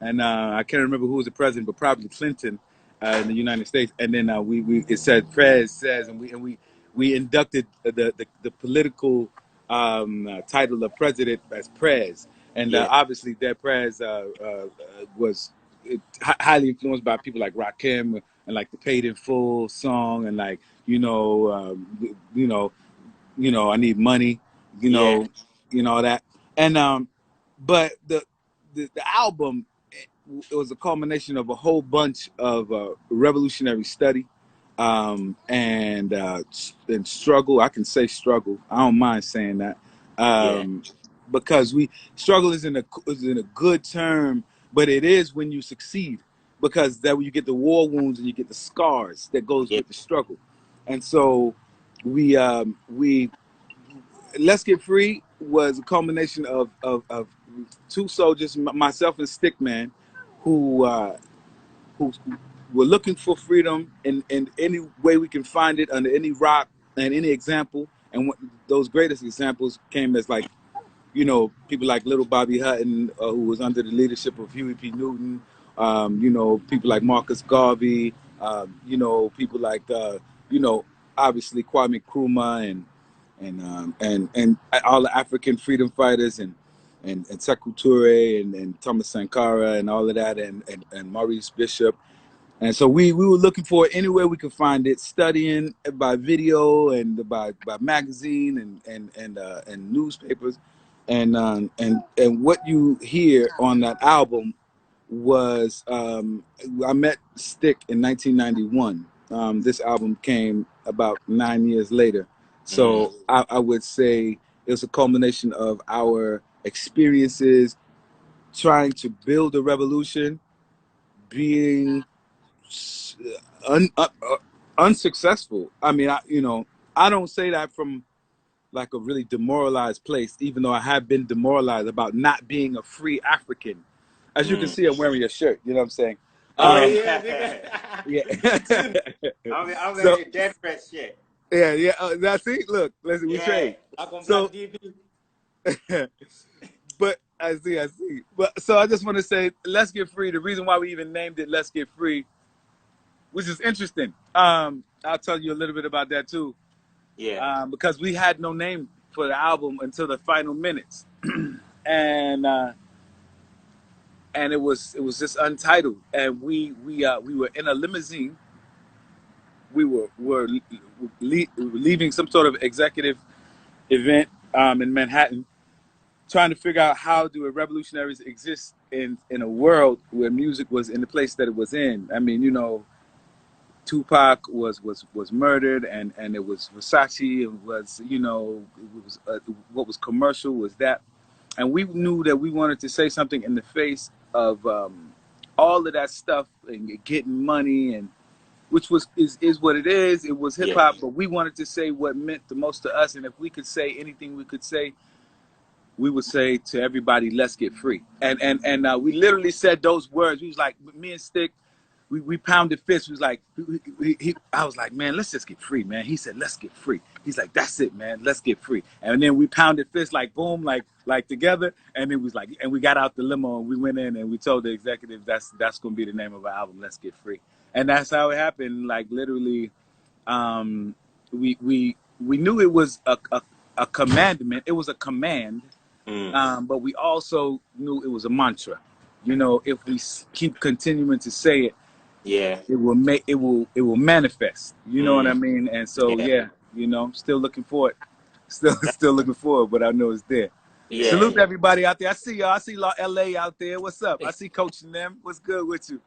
and I can't remember who was the president, but probably Clinton in the United States. And then it said Prez says, and we inducted the political title of president as Prez, and Yeah. obviously Dead Prez was highly influenced by people like Rakim and like the Paid in Full song, and like I need money, you Yeah. know, all that. And but the album, it was a culmination of a whole bunch of revolutionary study and struggle. I can say struggle. I don't mind saying that Yeah. because struggle isn't a good term, but it is when you succeed, because that when you get the war wounds and you get the scars that goes Yeah. with the struggle. And so we Let's Get Free was a culmination of two soldiers, myself and Stickman, who who were looking for freedom in any way we can find it, under any rock and any example. And those greatest examples came as, like, people like Little Bobby Hutton, who was under the leadership of Huey P. Newton. People like Marcus Garvey. People like obviously Kwame Nkrumah and all the African freedom fighters and Sekou Toure and Thomas Sankara and all of that and Maurice Bishop. And so we were looking for it anywhere we could find it, studying by video and by magazine and newspapers, and what you hear on that album was I met Stick in 1991. This album came about 9 years later, so I would say it was a culmination of our experiences trying to build a revolution, being unsuccessful. I mean, I don't say that from like a really demoralized place, even though I have been demoralized about not being a free African. As you can see, I'm wearing your shirt. You know what I'm saying? Oh yeah, nigga. Yeah. I'm So wearing a Dead Prez shit. yeah. That's it. Look, listen, we Yeah. trade. I'm gonna So, black DP. but I see. But so I just want to say, Let's Get Free. The reason why we even named it Let's Get Free, which is interesting. I'll tell you a little bit about that too. Yeah. Because we had no name for the album until the final minutes, and it was just untitled, and we were in a limousine. We were leaving some sort of executive event in Manhattan, trying to figure out how do revolutionaries exist in a world where music was in the place that it was in. I mean, Tupac was murdered, and it was Versace. It was what was commercial was that, and we knew that we wanted to say something in the face of all of that stuff and getting money, and which is what it is. It was hip Yeah. hop, but we wanted to say what meant the most to us, and if we could say anything we could say, we would say to everybody, "Let's get free." And we literally said those words. We was like, me and Stick, we pounded fists. We was like, I was like, man, let's just get free, man. He said, let's get free. He's like, that's it, man. Let's get free. And then we pounded fists like boom, like together. And it was like, and we got out the limo and we went in and we told the executive that's gonna be the name of our album, Let's Get Free. And that's how it happened. Like literally, we knew it was a commandment. It was a command, but we also knew it was a mantra. If we keep continuing to say it, Yeah. it will manifest. You know what I mean? And so Yeah. still looking for it. Still looking for it, but I know it's there. Yeah. Salute to everybody out there. I see y'all. I see LA out there. What's up? I see Coach and them. What's good with you?